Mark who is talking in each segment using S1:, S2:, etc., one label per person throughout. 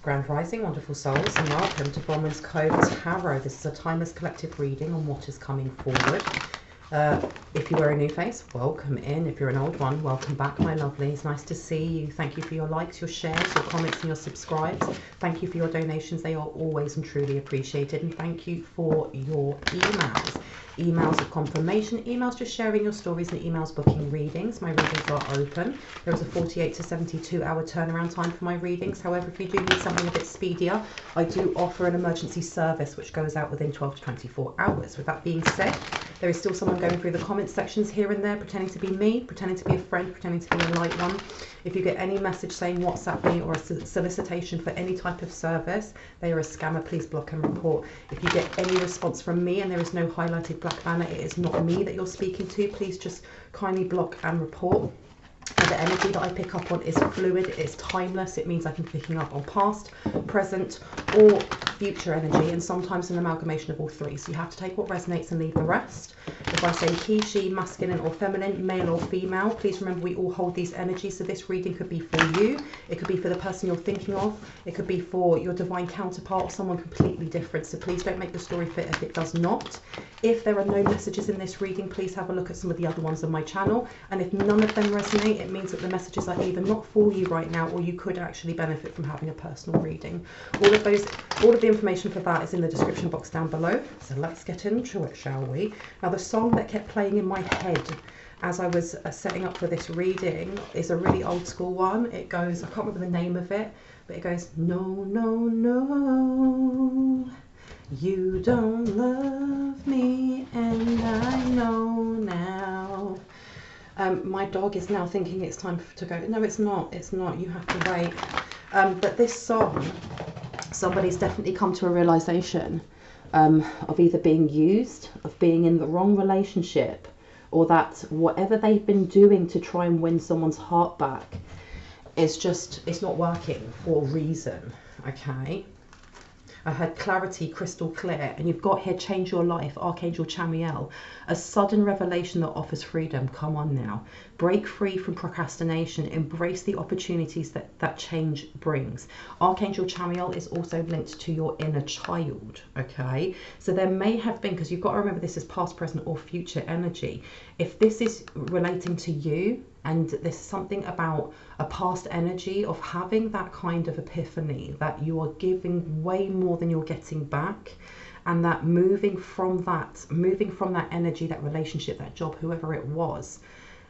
S1: Grand Rising, wonderful souls, and welcome to Bronwen's Code Tarot. This is a timeless collective reading on what is coming forward. If you are a new face, welcome in. If you're an old one, welcome back, my lovely. It's nice to see you. Thank you for your likes, your shares, your comments, and your subscribes. Thank you for your donations. They are always and truly appreciated. And thank you for your emails. Emails of confirmation, emails just sharing your stories, and emails booking readings. My readings are open. There is a 48 to 72 hour turnaround time for my readings. However, if you do need something a bit speedier, I do offer an emergency service which goes out within 12 to 24 hours. With that being said, there is still someone going through the comment sections here and there, pretending to be me, pretending to be a friend, pretending to be a light one. If you get any message saying WhatsApp me or a solicitation for any type of service, they are a scammer. Please block and report. If you get any response from me and there is no highlighted black banner, it is not me that you're speaking to. Please just kindly block and report. And the energy that I pick up on is fluid, it is timeless. It means I can be picking up on past, present, or future energy, and sometimes an amalgamation of all three. So you have to take what resonates and leave the rest. If I say he, she, masculine or feminine, male or female, please remember we all hold these energies. So this reading could be for you, it could be for the person you're thinking of, it could be for your divine counterpart or someone completely different. So please don't make the story fit if it does not. If there are no messages in this reading, please have a look at some of the other ones on my channel. And if none of them resonate, it means that the messages are either not for you right now, or you could actually benefit from having a personal reading. All of the information for that is in the description box down below. So let's get into it, shall we? Now, the song that kept playing in my head as I was setting up for this reading is a really old school one. It goes, I can't remember the name of it, but it goes, no, no, no, you don't love me, and I know now. My dog is now thinking it's time to go. No, it's not. It's not. You have to wait. But this song, somebody's definitely come to a realization of either being used, of being in the wrong relationship, or that whatever they've been doing to try and win someone's heart back is just, it's not working for a reason. Okay. I heard clarity, crystal clear, and you've got here, change your life, Archangel Chamiel, a sudden revelation that offers freedom. Come on now, break free from procrastination, embrace the opportunities that change brings. Archangel Chamiel is also linked to your inner child, okay? So there may have been, because you've got to remember this is past, present, or future energy. If this is relating to you, and there's something about a past energy of having that kind of epiphany that you are giving way more than you're getting back, and that moving from that energy, that relationship, that job, whoever it was,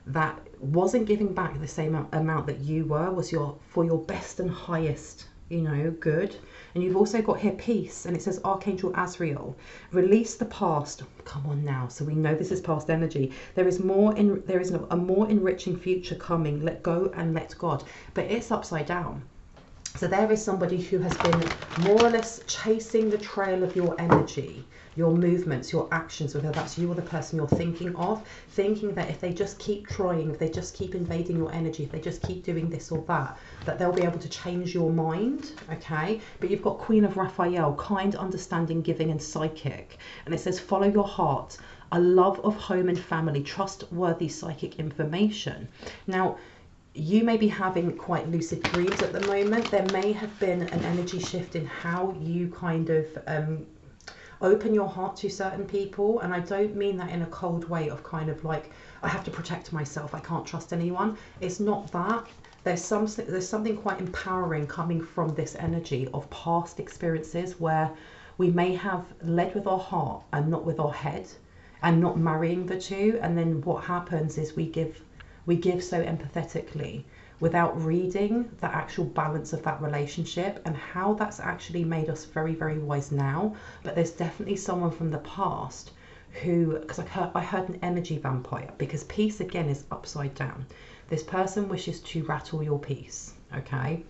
S1: that wasn't giving back the same amount that you were, was for your best and highest, you know, good. And you've also got here peace, and it says Archangel Azrael, release the past. Come on now, so we know this is past energy. There is a more enriching future coming. Let go and let God. But it's upside down. So there is somebody who has been more or less chasing the trail of your energy, your movements, your actions, whether that's you or the person you're thinking of, thinking that if they just keep trying, if they just keep invading your energy, if they just keep doing this or that they'll be able to change your mind, okay? But you've got Queen of Raphael, kind, understanding, giving, and psychic. And it says, follow your heart, a love of home and family, trustworthy psychic information. Now, you may be having quite lucid dreams at the moment. There may have been an energy shift in how you kind of open your heart to certain people. And I don't mean that in a cold way of kind of like, I have to protect myself, I can't trust anyone. It's not that. There's something quite empowering coming from this energy of past experiences where we may have led with our heart and not with our head, and not marrying the two. And then what happens is we give so empathetically without reading the actual balance of that relationship and how that's actually made us very, very wise now. But there's definitely someone from the past who, because I heard an energy vampire, because peace again is upside down. This person wishes to rattle your peace, okay?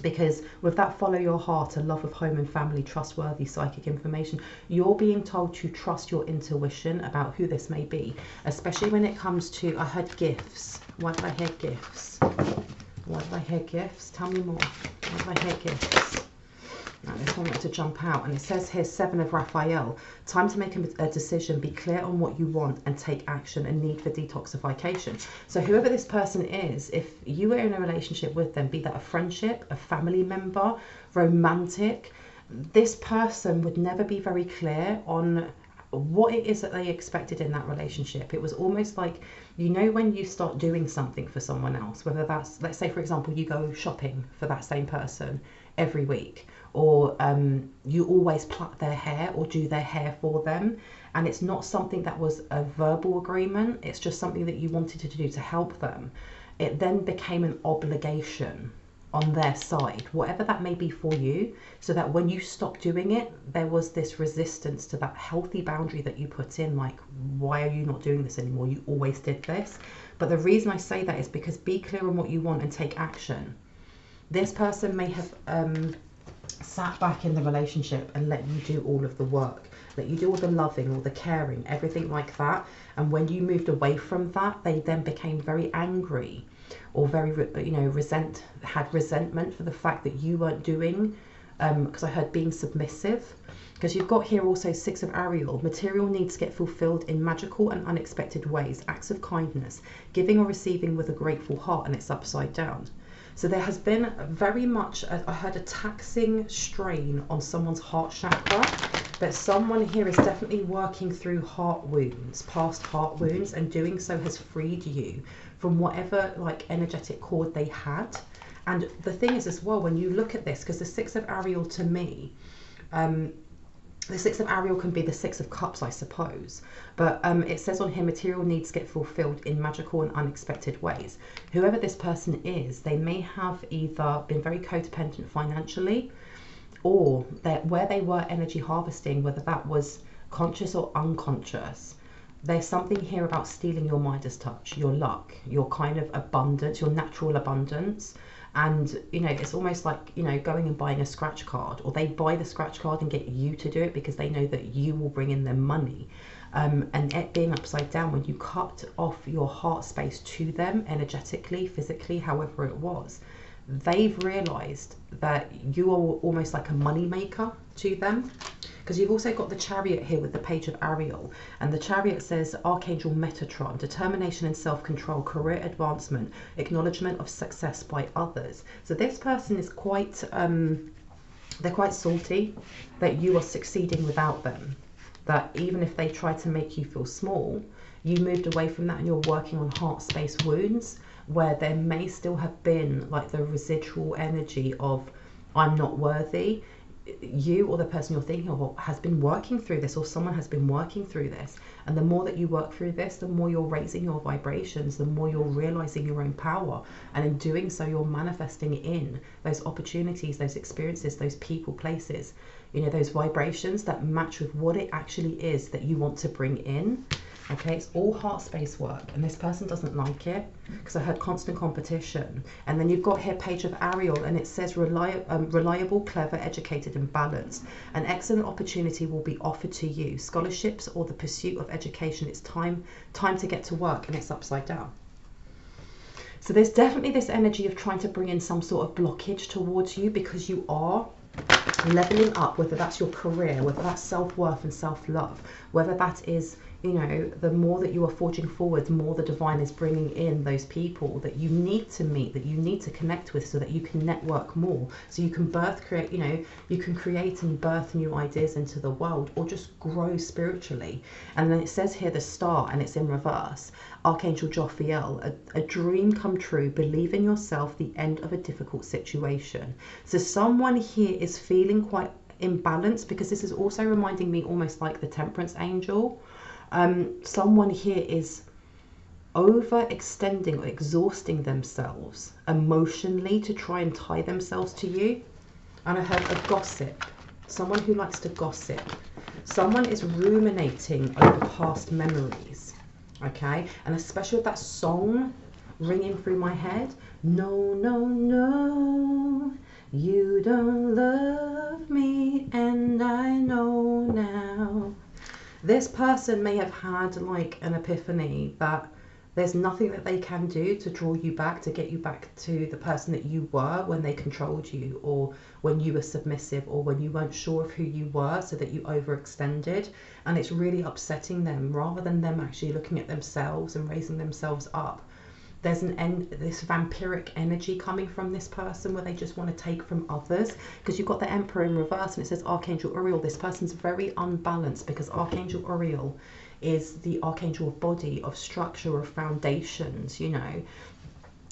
S1: Because with that follow your heart, a love of home and family, trustworthy psychic information, you're being told to trust your intuition about who this may be, especially when it comes to, I heard gifts. Why did I hear gifts? Why did I hear gifts? Tell me more. Why did I hear gifts? Now, this one wanted to jump out, and it says here, 7 of Raphael. Time to make a decision, be clear on what you want and take action, a need for detoxification. So whoever this person is, if you were in a relationship with them, be that a friendship, a family member, romantic, this person would never be very clear on what it is that they expected in that relationship. It was almost like, you know, when you start doing something for someone else, whether that's, let's say for example, you go shopping for that same person every week, or you always plait their hair or do their hair for them, and it's not something that was a verbal agreement, it's just something that you wanted to do to help them. It then became an obligation on their side, whatever that may be for you, so that when you stop doing it, there was this resistance to that healthy boundary that you put in, like, why are you not doing this anymore? You always did this. But the reason I say that is because be clear on what you want and take action. This person may have sat back in the relationship and let you do all of the work, let you do all the loving, all the caring, everything like that. And when you moved away from that, they then became very angry, or very, you know, had resentment for the fact that you weren't doing, because I heard being submissive. Because you've got here also 6 of Ariel. Material needs get fulfilled in magical and unexpected ways, acts of kindness, giving or receiving with a grateful heart, and it's upside down. So there has been very much, I heard a taxing strain on someone's heart chakra, but someone here is definitely working through heart wounds, past heart wounds, and doing so has freed you from whatever like energetic cord they had. And the thing is as well, when you look at this, because the 6 of Ariel to me, the 6 of Ariel can be the 6 of Cups, I suppose. But it says on here, material needs get fulfilled in magical and unexpected ways. Whoever this person is, they may have either been very codependent financially, or that where they were energy harvesting, whether that was conscious or unconscious, there's something here about stealing your Midas touch, your luck, your kind of abundance, your natural abundance. And, you know, it's almost like, you know, going and buying a scratch card, or they buy the scratch card and get you to do it because they know that you will bring in them money. And it being upside down, when you cut off your heart space to them energetically, physically, however it was, they've realized that you are almost like a money maker to them. Because you've also got the Chariot here with the Page of Ariel, and the Chariot says Archangel Metatron, determination and self-control, career advancement, acknowledgement of success by others. So this person is quite, they're quite salty that you are succeeding without them. That even if they try to make you feel small, you moved away from that and you're working on heart space wounds, where there may still have been like the residual energy of I'm not worthy. You or the person you're thinking of has been working through this, or someone has been working through this, and the more that you work through this, the more you're raising your vibrations, the more you're realizing your own power, and in doing so you're manifesting in those opportunities, those experiences, those people, places, you know, those vibrations that match with what it actually is that you want to bring in. Okay, it's all heart space work, and this person doesn't like it because I heard constant competition. And then you've got here Page of Ariel, and it says reliable, clever, educated and balanced. An excellent opportunity will be offered to you, scholarships or the pursuit of education. It's time to get to work, and it's upside down. So there's definitely this energy of trying to bring in some sort of blockage towards you, because you are leveling up, whether that's your career, whether that's self-worth and self-love, whether that is, you know, the more that you are forging forward, the more the divine is bringing in those people that you need to meet, that you need to connect with, so that you can network more, so you can create, you know, you can create and birth new ideas into the world, or just grow spiritually. And then it says here the Star, and it's in reverse, Archangel Jophiel, a dream come true, believe in yourself, the end of a difficult situation. So someone here is feeling quite imbalanced, because this is also reminding me almost like the Temperance Angel. Someone here is overextending or exhausting themselves emotionally to try and tie themselves to you. And I heard a gossip, someone who likes to gossip. Someone is ruminating over past memories, okay? And especially with that song ringing through my head, no, no, no, you don't love me, and I know now. This person may have had like an epiphany that There's nothing that they can do to draw you back, to get you back to the person that you were when they controlled you, or when you were submissive, or when you weren't sure of who you were, so that you overextended. And it's really upsetting them, rather than them actually looking at themselves and raising themselves up. There's this vampiric energy coming from this person, where they just want to take from others, because you've got the Emperor in reverse and it says Archangel Uriel. This person's very unbalanced, because Archangel Uriel is the archangel of body, of structure, of foundations, you know.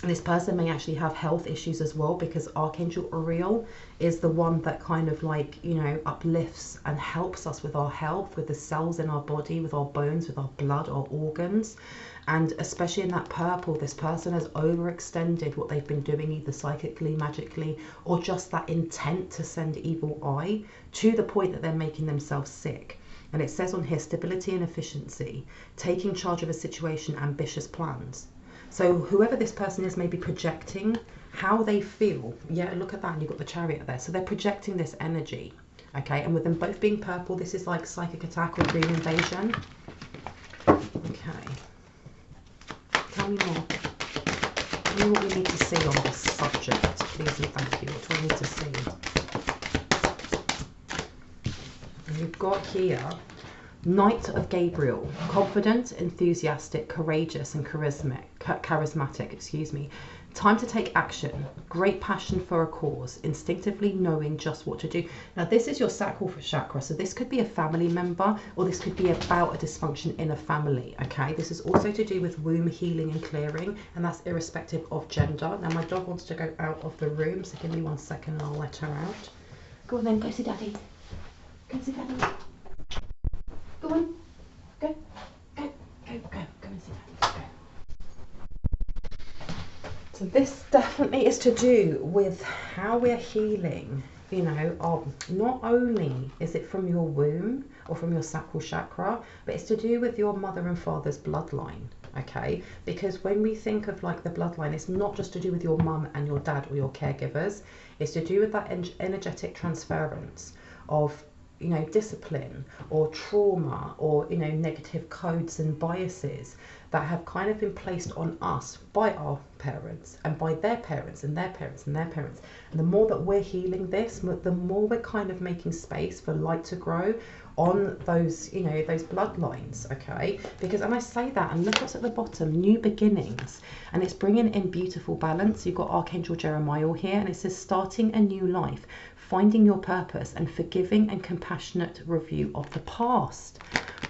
S1: And this person may actually have health issues as well, because Archangel Uriel is the one that kind of like, you know, uplifts and helps us with our health, with the cells in our body, with our bones, with our blood, our organs. And especially in that purple, this person has overextended what they've been doing, either psychically, magically, or just that intent to send evil eye, to the point that they're making themselves sick. And it says on here, stability and efficiency, taking charge of a situation, ambitious plans. So whoever this person is may be projecting how they feel. Yeah, look at that, and you've got the Chariot there. So they're projecting this energy, okay? And with them both being purple, this is like psychic attack or dream invasion. Okay. Tell me more. Tell me what we need to see on this subject, please and thank you. What do we need to see? And you've got here, Knight of Gabriel, confident, enthusiastic, courageous, and charismatic, excuse me. Time to take action, great passion for a cause, instinctively knowing just what to do. Now this is your sacral chakra, so this could be a family member, or this could be about a dysfunction in a family, okay? This is also to do with womb healing and clearing, and that's irrespective of gender. Now my dog wants to go out of the room, so give me 1 second and I'll let her out. Go on then, go see Daddy. Go see Daddy. Go on. Go. Go. Go. Go. Go and see Daddy. Go. So this definitely is to do with how we're healing, you know, not only is it from your womb or from your sacral chakra, but it's to do with your mother and father's bloodline, okay? Because when we think of like the bloodline, it's not just to do with your mum and your dad or your caregivers, it's to do with that energetic transference of, you know, discipline or trauma or, you know, negative codes and biases that have kind of been placed on us by our parents and by their parents and their parents and their parents. And the more that we're healing this, the more we're kind of making space for light to grow on those, you know, those bloodlines, okay? Because, and I say that, and look what's at the bottom, new beginnings, and it's bringing in beautiful balance. You've got Archangel Jeremiah here, and it says starting a new life, finding your purpose, and forgiving and compassionate review of the past.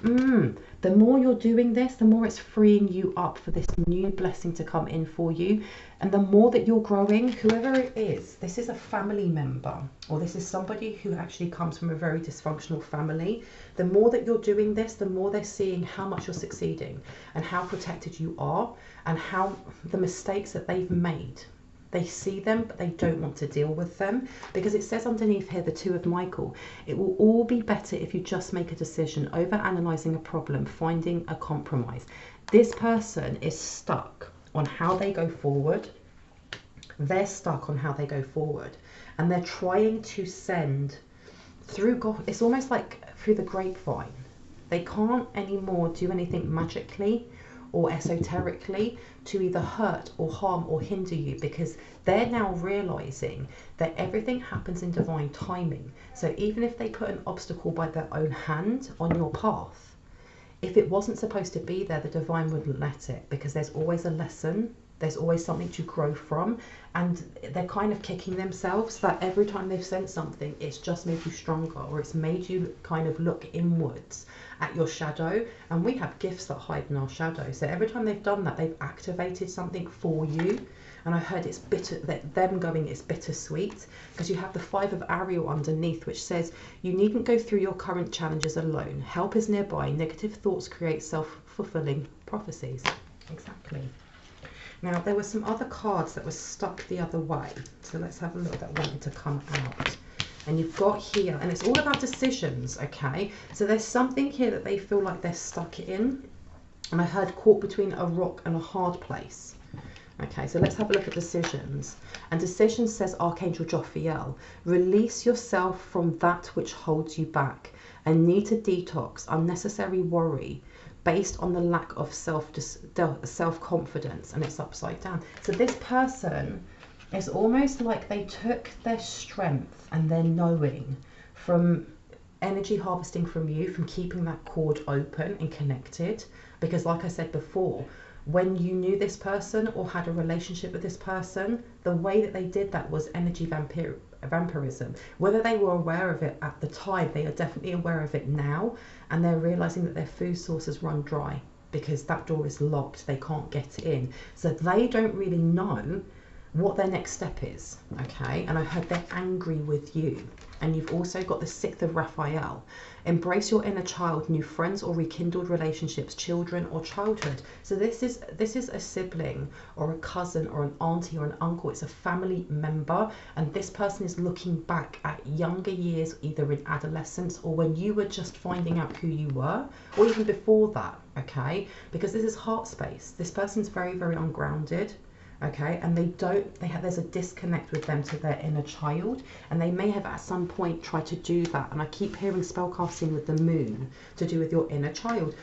S1: The more you're doing this, the more it's freeing you up for this new blessing to come in for you. And the more that you're growing, whoever it is, this is a family member, or this is somebody who actually comes from a very dysfunctional family. The more that you're doing this, the more they're seeing how much you're succeeding and how protected you are, and how the mistakes that they've made. They see them, but they don't want to deal with them, because it says underneath here, the Two of Michael, it will all be better if you just make a decision, over analysing a problem, finding a compromise. This person is stuck on how they go forward. They're stuck on how they go forward, and they're trying to send through God. It's almost like through the grapevine. They can't anymore do anything magically or esoterically to either hurt or harm or hinder you, because they're now realizing that everything happens in divine timing. So even if they put an obstacle by their own hand on your path, if it wasn't supposed to be there, the divine wouldn't let it, because there's always a lesson, there's always something to grow from. And they're kind of kicking themselves that every time they've sent something, it's just made you stronger, or it's made you kind of look inwards at your shadow. And we have gifts that hide in our shadow, so every time they've done that, they've activated something for you. And I heard it's bitter, that them going, it's bittersweet, because you have the Five of Ariel underneath, which says you needn't go through your current challenges alone. Help is nearby. Negative thoughts create self-fulfilling prophecies. Exactly. Now, there were some other cards that were stuck the other way, so let's have a look that wanted to come out. And you've got here, and it's all about decisions, okay? So there's something here that they feel like they're stuck in, and I heard caught between a rock and a hard place. Okay, so let's have a look at decisions. And decisions says Archangel Jophiel, release yourself from that which holds you back and need to detox unnecessary worry. based on the lack of self-confidence, and it's upside down. So this person, it's almost like they took their strength and their knowing from energy harvesting from you, from keeping that cord open and connected. Because like I said before, when you knew this person or had a relationship with this person, the way that they did that was energy vampirism. Whether they were aware of it at the time, they are definitely aware of it now, and they're realizing that their food source has run dry because that door is locked, they can't get in. So they don't really know what their next step is, okay? And I heard they're angry with you. And you've also got the 6th of Raphael. Embrace your inner child, new friends or rekindled relationships, children or childhood. So this is a sibling or a cousin or an auntie or an uncle. It's a family member, and this person is looking back at younger years, either in adolescence or when you were just finding out who you were, or even before that, okay? Because this is heart space. This person's very, very ungrounded. Okay, and there's a disconnect with them to their inner child, and they may have at some point tried to do that. And I keep hearing spellcasting with the moon to do with your inner child.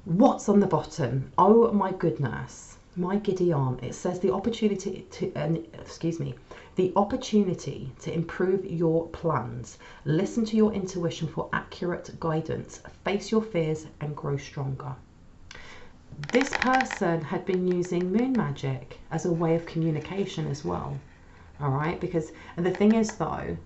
S1: What's on the bottom? Oh my goodness, my giddy aunt. It says the opportunity to improve your plans. Listen to your intuition for accurate guidance. Face your fears and grow stronger. This person had been using moon magic as a way of communication as well, all right? And the thing is though,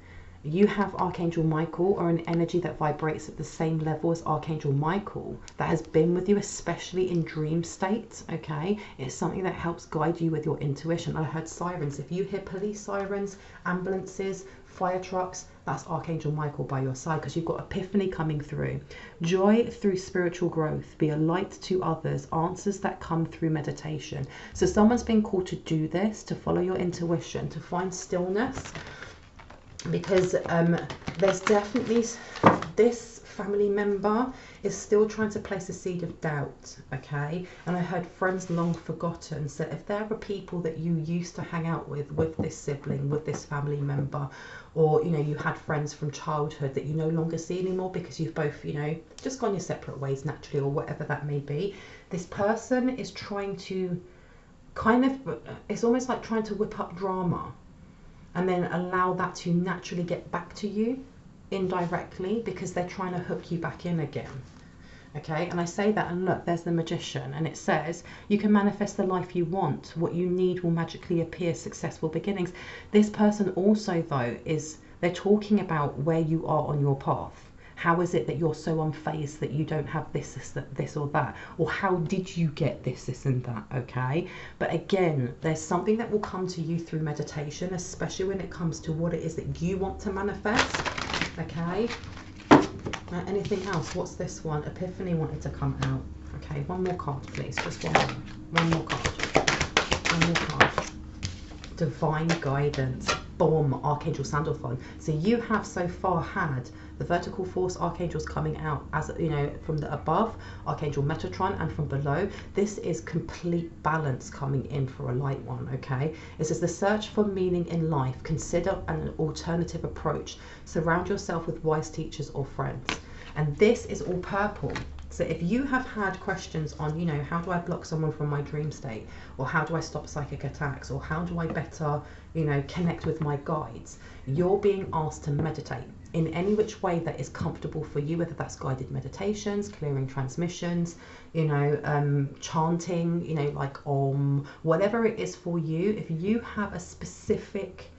S1: you have Archangel Michael, or an energy that vibrates at the same level as Archangel Michael, that has been with you, especially in dream states, okay? It's something that helps guide you with your intuition. I heard sirens. If you hear police sirens, ambulances, fire trucks, that's Archangel Michael by your side, because you've got epiphany coming through. Joy through spiritual growth. Be a light to others. Answers that come through meditation. So someone's been called to do this, to follow your intuition, to find stillness, because there's definitely this family member is still trying to place a seed of doubt, okay? And I heard friends long forgotten. So if there are people that you used to hang out with this sibling, with this family member, or you know, you had friends from childhood that you no longer see anymore because you've both, you know, just gone your separate ways naturally, or whatever that may be, this person is trying to it's almost like trying to whip up drama and then allow that to naturally get back to you indirectly, because they're trying to hook you back in again. Okay, and I say that, and look, there's the Magician, and it says you can manifest the life you want. What you need will magically appear. Successful beginnings. This person also though they're talking about where you are on your path. How is it that you're so unfazed that you don't have this or that? Or how did you get this and that, okay? But again, there's something that will come to you through meditation, especially when it comes to what it is that you want to manifest, okay? Anything else? What's this one? Epiphany wanted to come out. Okay, one more card, please. Just one more. One more card. One more card. Divine guidance. Boom, Archangel Sandalphon. So you have so far had the vertical force archangels coming out, as you know, from the above, Archangel Metatron, and from below. This is complete balance coming in for a light one, okay? It says the search for meaning in life. Consider an alternative approach. Surround yourself with wise teachers or friends. And this is all purple. So if you have had questions on, you know, how do I block someone from my dream state, or how do I stop psychic attacks, or how do I better, you know, connect with my guides, you're being asked to meditate in any which way that is comfortable for you, whether that's guided meditations, clearing transmissions, you know, chanting, you know, like whatever it is for you. If you have a specific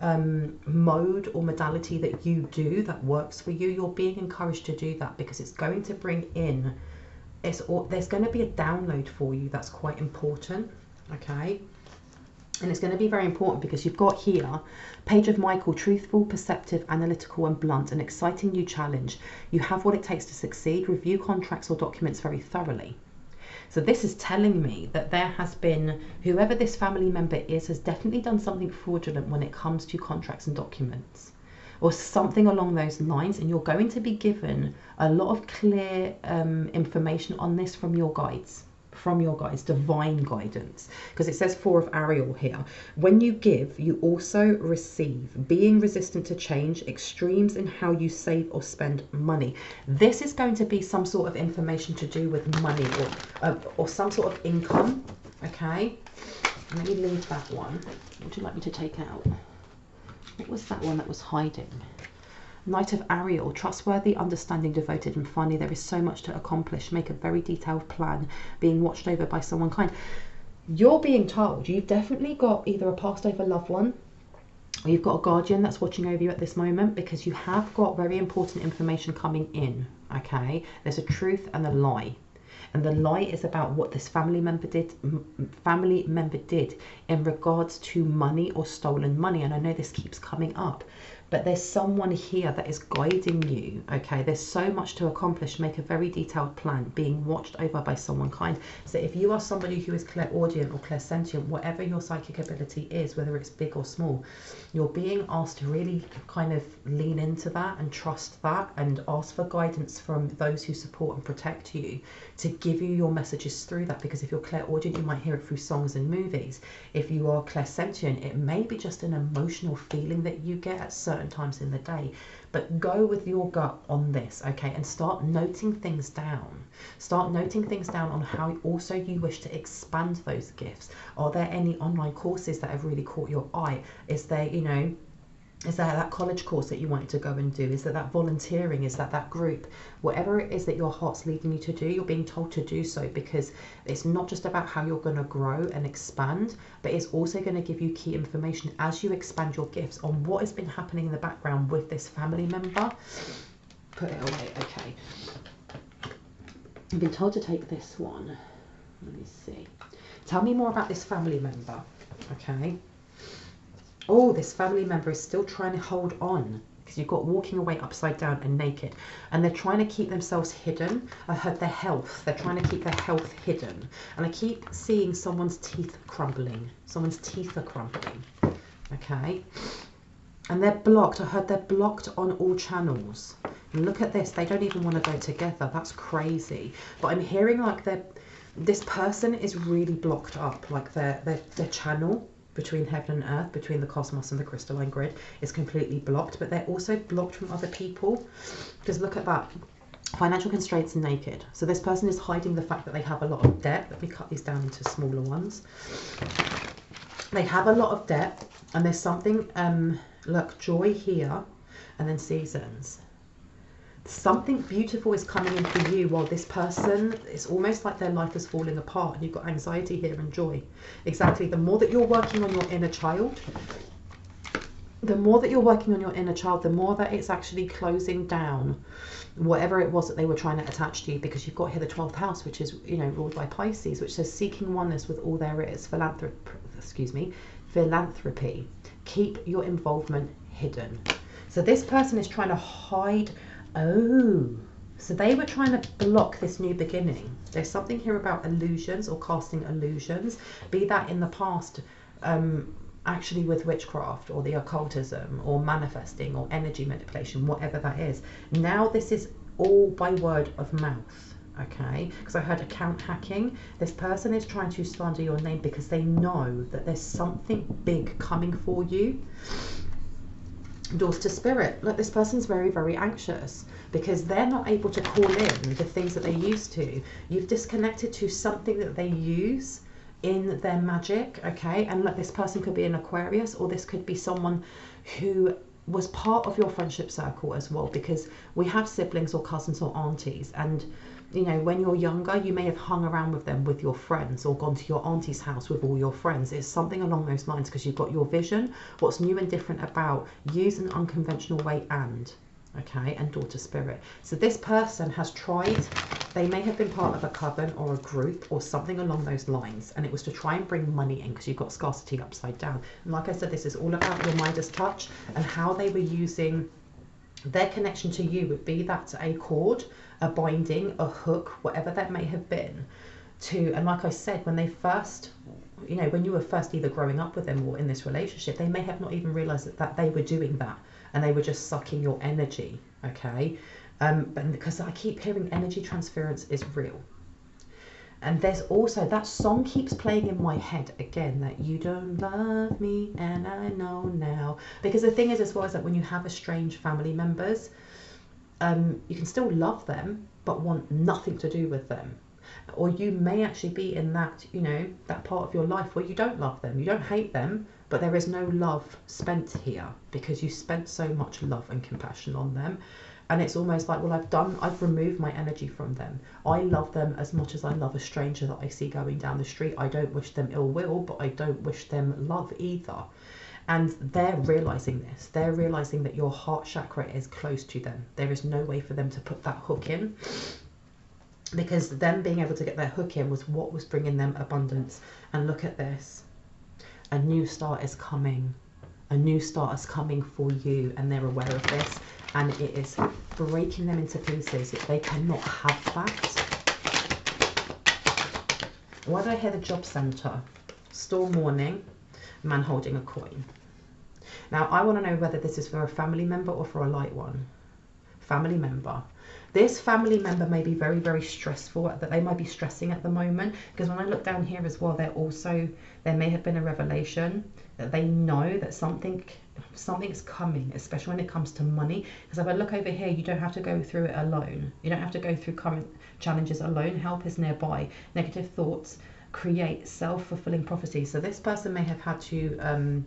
S1: mode or modality that you do that works for you, you're being encouraged to do that, because it's going to bring in, there's going to be a download for you that's quite important, okay? And it's going to be very important because you've got here, Page of Michael, truthful, perceptive, analytical and blunt, an exciting new challenge. You have what it takes to succeed. Review contracts or documents very thoroughly. So this is telling me that there has been, whoever this family member is, has definitely done something fraudulent when it comes to contracts and documents, or something along those lines. And you're going to be given a lot of clear information on this from your guides, from your guides, divine guidance, because it says 4 of Ariel here. When you give, you also receive. Being resistant to change, extremes in how you save or spend money. This is going to be some sort of information to do with money or some sort of income. Okay, let me leave that one. What would you like me to take out? What was that one that was hiding? Knight of Ariel, trustworthy, understanding, devoted, and finally there is so much to accomplish. Make a very detailed plan, being watched over by someone kind. You're being told you've definitely got either a passed over loved one or you've got a guardian that's watching over you at this moment, because you have got very important information coming in. Okay, there's a truth and a lie. And the lie is about what this family member did in regards to money or stolen money. And I know this keeps coming up, but there's someone here that is guiding you. Okay, there's so much to accomplish. Make a very detailed plan, being watched over by someone kind. So if you are somebody who is clairaudient or clairsentient, whatever your psychic ability is, whether it's big or small, you're being asked to really kind of lean into that and trust that and ask for guidance from those who support and protect you to give you your messages through that. Because if you're clairaudient, you might hear it through songs and movies. If you are clairsentient, it may be just an emotional feeling that you get at certain times in the day. But go with your gut on this, okay, and start noting things down. Start noting things down on how also you wish to expand those gifts. Are there any online courses that have really caught your eye? Is there, you know, is there that college course that you wanted to go and do? Is there that volunteering? Is that group? Whatever it is that your heart's leading you to do, you're being told to do so, because it's not just about how you're going to grow and expand, but it's also going to give you key information as you expand your gifts on what has been happening in the background with this family member. Put it away, okay. I've been told to take this one. Let me see. Tell me more about this family member, okay? Oh, this family member is still trying to hold on, because you've got walking away upside down and naked, and they're trying to keep themselves hidden. I heard their health. They're trying to keep their health hidden. And I keep seeing someone's teeth crumbling. Someone's teeth are crumbling. Okay. And they're blocked. I heard they're blocked on all channels. And look at this. They don't even want to go together. That's crazy. But I'm hearing like this person is really blocked up. Like their channel between heaven and earth, between the cosmos and the crystalline grid, is completely blocked. But they're also blocked from other people, because look at that. Financial constraints and naked. So this person is hiding the fact that they have a lot of debt. Let me cut these down into smaller ones. They have a lot of debt, and there's something, look, joy here, and then seasons. Something beautiful is coming in for you, while this person, it's almost like their life is falling apart, and you've got anxiety here and joy. Exactly. The more that you're working on your inner child, the more that it's actually closing down whatever it was that they were trying to attach to you, because you've got here the 12th house, which is, you know, ruled by Pisces, which says seeking oneness with all there is. Philanthropy. Keep your involvement hidden. So this person is trying to hide. Oh, so they were trying to block this new beginning. There's something here about illusions or casting illusions, be that in the past, actually with witchcraft or the occultism or manifesting or energy manipulation, whatever that is. Now this is all by word of mouth, okay? Because I heard account hacking. This person is trying to slander your name because they know that there's something big coming for you. Doors to spirit. Look, this person's very, very anxious because they're not able to call in the things that they used to. You've disconnected to something that they use in their magic, okay? And look, this person could be an Aquarius, or this could be someone who was part of your friendship circle as well, because we have siblings or cousins or aunties, and you know, when you're younger, you may have hung around with them with your friends, or gone to your auntie's house with all your friends. It's something along those lines, because you've got your vision, what's new and different about, use an unconventional way, and okay, and daughter spirit. So this person has tried, they may have been part of a coven or a group or something along those lines, and it was to try and bring money in, because you've got scarcity upside down. And like I said, this is all about your Midas touch and how they were using their connection to you, would be that a cord, a binding, a hook, whatever that may have been, to, and like I said, when they first, you know, when you were first either growing up with them or in this relationship, they may have not even realized that they were doing that, and they were just sucking your energy, okay? But because I keep hearing energy transference is real. And there's also that song keeps playing in my head again, that you don't love me and I know now. Because the thing is as well is that when you have estranged family members, you can still love them but want nothing to do with them. Or you may actually be in that, you know, that part of your life where you don't love them, you don't hate them, but there is no love spent here because you spent so much love and compassion on them. And it's almost like, well, I've removed my energy from them. I love them as much as I love a stranger that I see going down the street. I don't wish them ill will, but I don't wish them love either. And they're realizing this. They're realizing that your heart chakra is close to them. There is no way for them to put that hook in, because them being able to get their hook in was what was bringing them abundance. And look at this. A new start is coming. A new start is coming for you, and they're aware of this. And it is breaking them into pieces. They cannot have that. Why do I hear the job centre? Storm warning, man holding a coin. Now, I want to know whether this is for a family member or for a light one. Family member. This family member may be very, very stressful, that they might be stressing at the moment, because when I look down here as well, there may have been a revelation that they know that something's coming, especially when it comes to money. Because if I look over here, you don't have to go through it alone. You don't have to go through current challenges alone. Help is nearby. Negative thoughts create self-fulfilling prophecies. So this person may have had to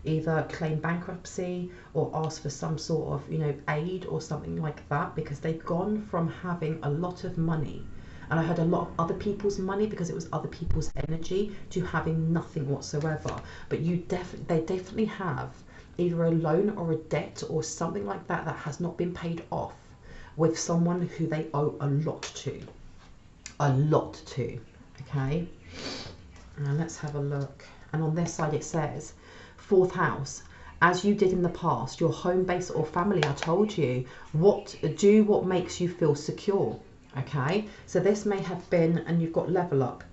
S1: either claim bankruptcy or ask for some sort of, you know, aid or something like that, because they've gone from having a lot of money, and I had a lot of other people's money because it was other people's energy, to having nothing whatsoever. But they definitely have either a loan or a debt or something like that that has not been paid off with someone who they owe a lot to. Okay, now let's have a look. And on this side it says, fourth house, as you did in the past, your home base or family. I told you, what makes you feel secure. Okay, so this may have been, and you've got level up.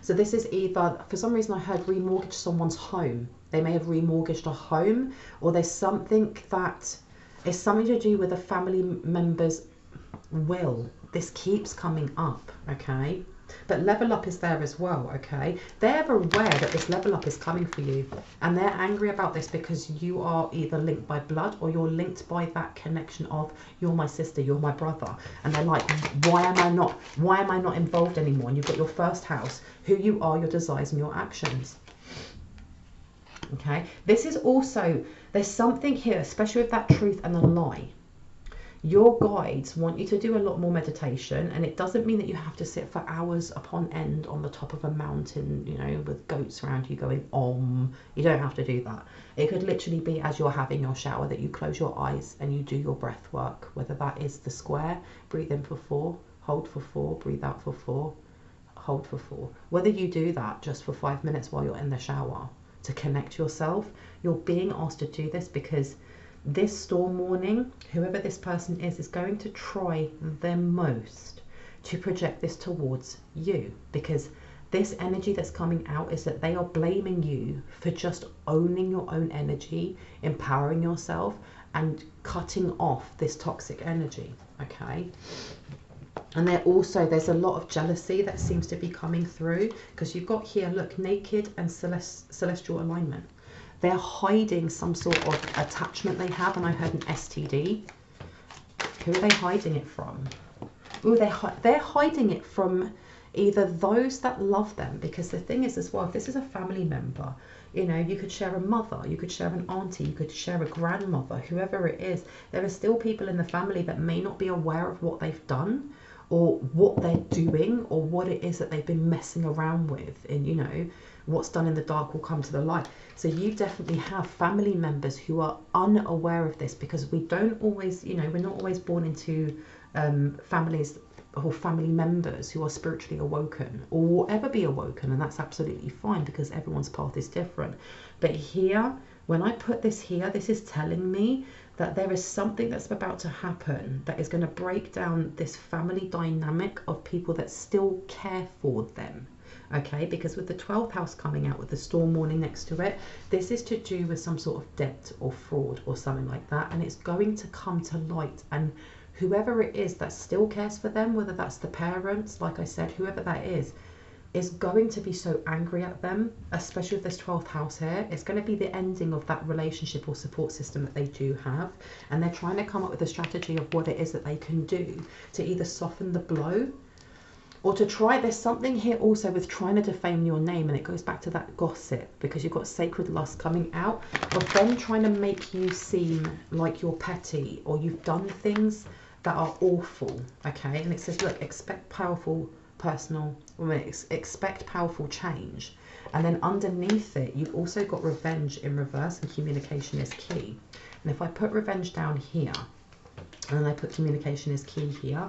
S1: So this is either, for some reason I heard remortgage someone's home. They may have remortgaged a home, or there's something that is something to do with a family member's will. This keeps coming up, okay? But level up is there as well, okay? They're aware that this level up is coming for you, and they're angry about this because you are either linked by blood or you're linked by that connection of, you're my sister, you're my brother. And they're like, why am I not involved anymore? And you've got your first house, who you are, your desires and your actions. Okay, this is also, there's something here, especially with that truth and the lie. Your guides want you to do a lot more meditation, and it doesn't mean that you have to sit for hours upon end on the top of a mountain, you know, with goats around you going om. You don't have to do that. It could literally be as you're having your shower that you close your eyes and you do your breath work, whether that is the square, breathe in for 4, hold for 4, breathe out for 4, hold for 4. Whether you do that just for 5 minutes while you're in the shower to connect yourself, you're being asked to do this because this storm warning, whoever this person is going to try their most to project this towards you, because this energy that's coming out is that they are blaming you for just owning your own energy, empowering yourself, and cutting off this toxic energy, okay? And there's a lot of jealousy that seems to be coming through, because you've got here, look, naked and celestial alignment. They're hiding some sort of attachment they have, and I heard an STD. Who are they hiding it from? Oh, they're hiding it from either those that love them, because the thing is as well, if this is a family member, you know, you could share a mother, you could share an auntie, you could share a grandmother, whoever it is. There are still people in the family that may not be aware of what they've done, or what they're doing, or what it is that they've been messing around with. And you know, what's done in the dark will come to the light. So you definitely have family members who are unaware of this, because we don't always, you know, we're not always born into families or family members who are spiritually awoken or will ever be awoken, and that's absolutely fine because everyone's path is different. But here, when I put this here, this is telling me that there is something that's about to happen that is going to break down this family dynamic of people that still care for them. Okay, because with the 12th house coming out with the storm warning next to it, this is to do with some sort of debt or fraud or something like that, and it's going to come to light. And whoever it is that still cares for them, whether that's the parents, like I said, whoever that is going to be so angry at them, especially with this 12th house here. It's going to be the ending of that relationship or support system that they do have. And they're trying to come up with a strategy of what it is that they can do to either soften the blow or to try. There's something here also with trying to defame your name, and it goes back to that gossip, because you've got sacred lust coming out of them trying to make you seem like you're petty or you've done things that are awful. Okay, and it says, look, expect powerful expect powerful change. And then underneath it, you've also got revenge in reverse, and communication is key. And if I put revenge down here and then I put communication is key here,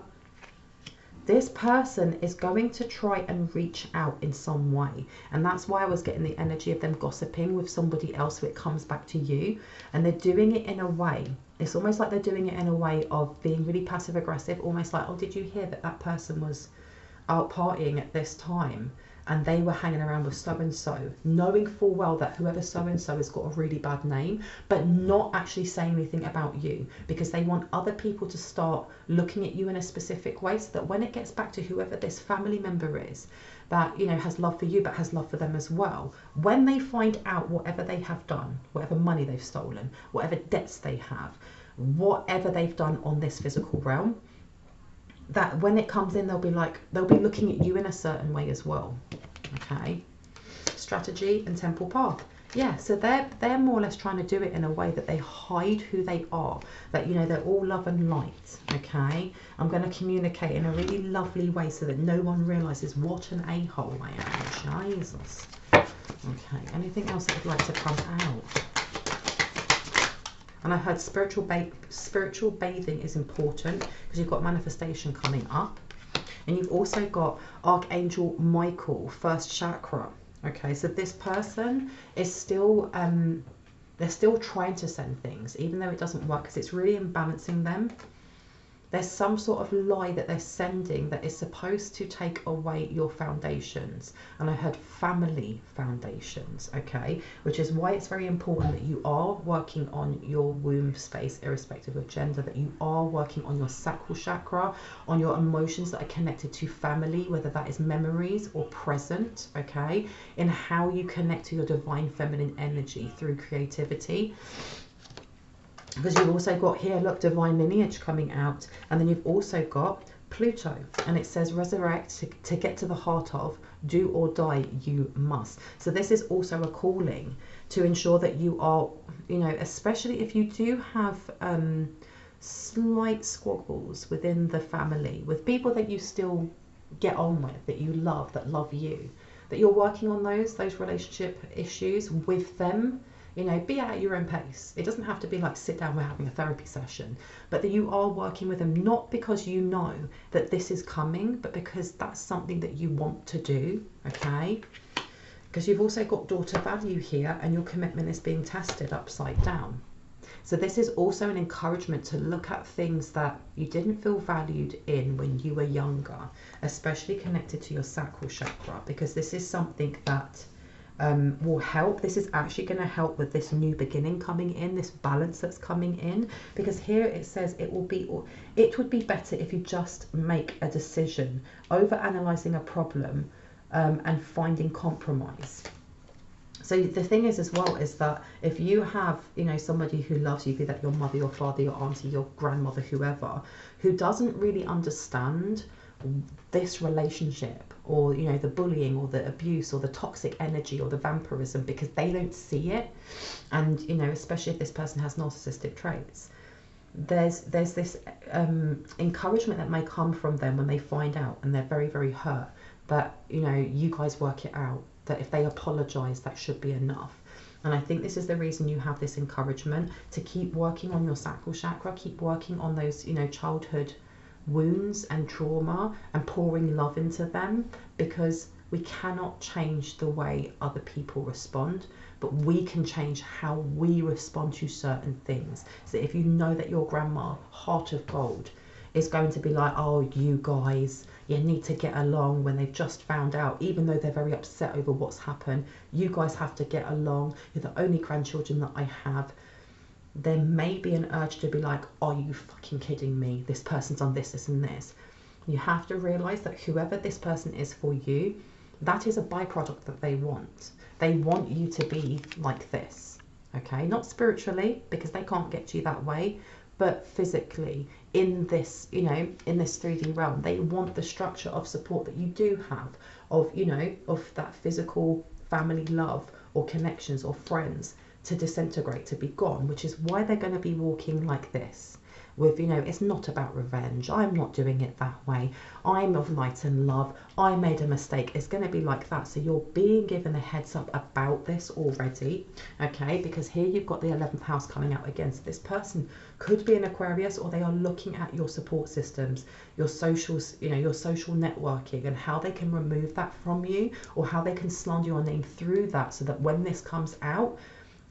S1: this person is going to try and reach out in some way. And that's why I was getting the energy of them gossiping with somebody else, so it comes back to you. And they're doing it in a way, it's almost like they're doing it in a way of being really passive aggressive, almost like, oh, did you hear that that person was out partying at this time and they were hanging around with so and so, knowing full well that whoever so and so has got a really bad name, but not actually saying anything about you, because they want other people to start looking at you in a specific way, so that when it gets back to whoever this family member is that, you know, has love for you but has love for them as well, when they find out whatever they have done, whatever money they've stolen, whatever debts they have, whatever they've done on this physical realm, that when it comes in, they'll be looking at you in a certain way as well. Okay, strategy and temple path. Yeah, so they're more or less trying to do it in a way that they hide who they are, that, you know, they're all love and light. Okay, I'm going to communicate in a really lovely way so that no one realizes what an a-hole I am. Jesus. Okay, anything else that would like to come out? And I heard spiritual bathing is important, because you've got manifestation coming up. And you've also got Archangel Michael, first chakra. Okay, so this person is still, they're still trying to send things, even though it doesn't work, because it's really imbalancing them. There's some sort of lie that they're sending that is supposed to take away your foundations. And I heard family foundations, okay? Which is why it's very important that you are working on your womb space, irrespective of gender, that you are working on your sacral chakra, on your emotions that are connected to family, whether that is memories or present, okay? In how you connect to your divine feminine energy through creativity. Because you've also got here, look, divine lineage coming out, and then you've also got Pluto, and it says resurrect, to get to the heart of, do or die you must. So this is also a calling to ensure that you are, you know, especially if you do have slight squabbles within the family with people that you still get on with, that you love, that love you, that you're working on those relationship issues with them. You know, be at your own pace. It doesn't have to be like sit down, we're having a therapy session, but that you are working with them, not because you know that this is coming, but because that's something that you want to do, okay? Because you've also got daughter value here, and your commitment is being tested upside down. So this is also an encouragement to look at things that you didn't feel valued in when you were younger, especially connected to your sacral chakra, because this is something that will help. This is actually going to help with this new beginning coming in, this balance that's coming in, because here it says it would be better if you just make a decision over analyzing a problem and finding compromise. So the thing is as well is that if you have, you know, somebody who loves you, be that your mother, your father, your auntie, your grandmother, whoever, who doesn't really understand this relationship, or, you know, the bullying or the abuse or the toxic energy or the vampirism, because they don't see it, and, you know, especially if this person has narcissistic traits, there's this encouragement that may come from them when they find out, and they're very, very hurt, but, you know, you guys work it out, that if they apologize, that should be enough. And I think this is the reason you have this encouragement to keep working on your sacral chakra, keep working on those, you know, childhood wounds and trauma, and pouring love into them, because we cannot change the way other people respond, but we can change how we respond to certain things. So if you know that your grandma, heart of gold, is going to be like, oh, you guys, you need to get along, when they've just found out, even though they're very upset over what's happened, you guys have to get along, you're the only grandchildren that I have. there may be an urge to be like, are you fucking kidding me? This person's done this, this and this. You have to realize that whoever this person is for you, that is a byproduct that they want. They want you to be like this, okay? Not spiritually, because they can't get you that way, but physically in this, you know, in this 3D realm. They want the structure of support that you do have, of, you know, of that physical family love or connections or friends to disintegrate, to be gone, which is why they're going to be walking like this. With, you know, it's not about revenge. I'm not doing it that way. I'm of light and love. I made a mistake. It's going to be like that. So you're being given a heads up about this already, okay? Because here you've got the 11th house coming out against this person. Could be an Aquarius, or they are looking at your support systems, your socials, you know, your social networking, and how they can remove that from you, or how they can slander your name through that, so that when this comes out,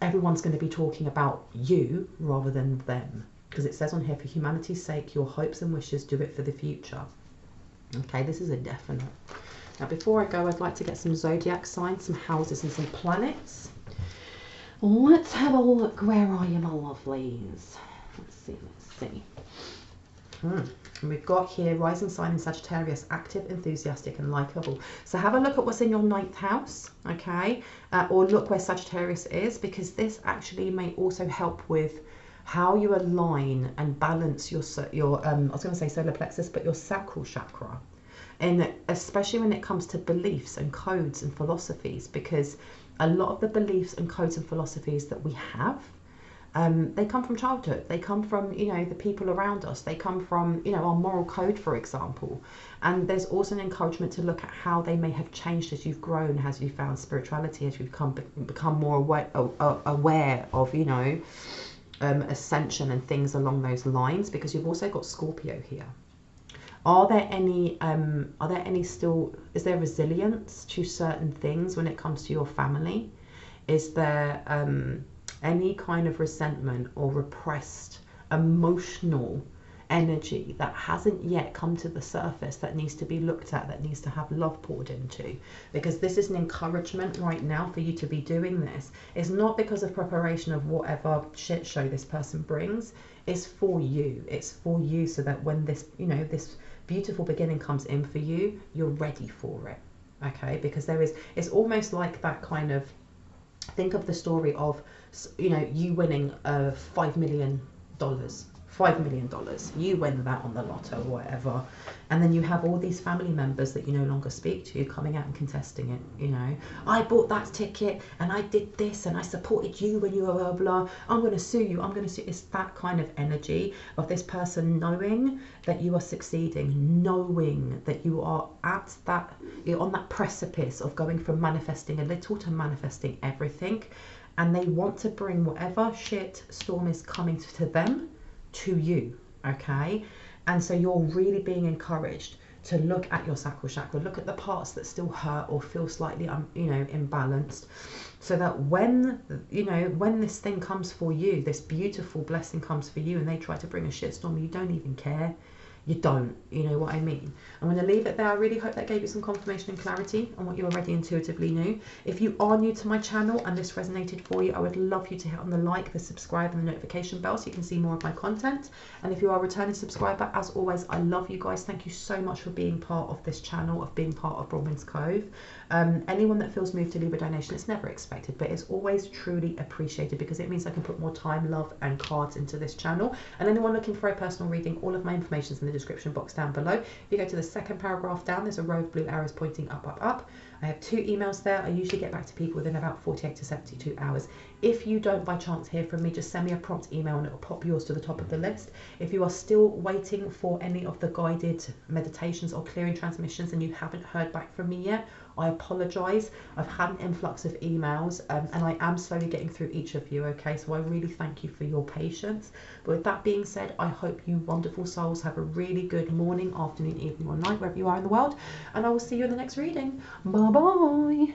S1: everyone's going to be talking about you rather than them. Because it says on here, for humanity's sake, your hopes and wishes, do it for the future. Okay, this is a definite. Now, before I go, I'd like to get some zodiac signs, some houses and some planets. Let's have a look. Where are you, my lovelies? Let's see. And we've got here rising sign in Sagittarius, active, enthusiastic and likeable. So have a look at what's in your 9th house, okay? Or look where Sagittarius is, because this actually may also help with how you align and balance your I was going to say solar plexus, but your sacral chakra. And especially when it comes to beliefs and codes and philosophies, because a lot of the beliefs and codes and philosophies that we have, they come from childhood. They come from, you know, the people around us. They come from, you know, our moral code, for example. And there's also an encouragement to look at how they may have changed as you've grown, as you've found spirituality, as you've become more aware of, you know, ascension and things along those lines, because you've also got Scorpio here. Is there resilience to certain things when it comes to your family? Is there any kind of resentment or repressed emotional energy that hasn't yet come to the surface, that needs to be looked at, that needs to have love poured into? Because this is an encouragement right now for you to be doing this. It's not because of preparation of whatever shit show this person brings. It's for you. It's for you, so that when this, you know, this beautiful beginning comes in for you, you're ready for it, okay? Because it's almost like that kind of, think of the story of, you know, you winning $5 million. $5 million, you win that on the lotto or whatever, and then you have all these family members that you no longer speak to coming out and contesting it. You know, I bought that ticket and I did this and I supported you when you were blah blah, I'm going to sue you, I'm going to sue. It's that kind of energy of this person knowing that you are succeeding, knowing that you are at that, you're on that precipice of going from manifesting a little to manifesting everything, and they want to bring whatever shit storm is coming to them to you, okay? And so you're really being encouraged to look at your sacral chakra, look at the parts that still hurt or feel slightly you know, imbalanced, so that when, you know, when this thing comes for you, this beautiful blessing comes for you, and they try to bring a shitstorm, you don't even care. You don't, you know what I mean? I'm going to leave it there. I really hope that gave you some confirmation and clarity on what you already intuitively knew. If you are new to my channel and this resonated for you, I would love you to hit on the like, the subscribe and the notification bell so you can see more of my content. And if you are a returning subscriber, as always, I love you guys. Thank you so much for being part of this channel, of being part of Bronwen's Cove. Anyone that feels moved to leave a donation, it's never expected, but it's always truly appreciated, because it means I can put more time, love and cards into this channel. And anyone looking for a personal reading, all of my information is in the description box down below. If you go to the second paragraph down, there's a row of blue arrows pointing up, up, up. I have 2 emails there. I usually get back to people within about 48 to 72 hours. If you don't by chance hear from me, just send me a prompt email and it will pop yours to the top of the list. If you are still waiting for any of the guided meditations or clearing transmissions and you haven't heard back from me yet, I apologise. I've had an influx of emails and I am slowly getting through each of you, okay? So I really thank you for your patience. But with that being said, I hope you wonderful souls have a really good morning, afternoon, evening or night, wherever you are in the world. And I will see you in the next reading. Bye-bye.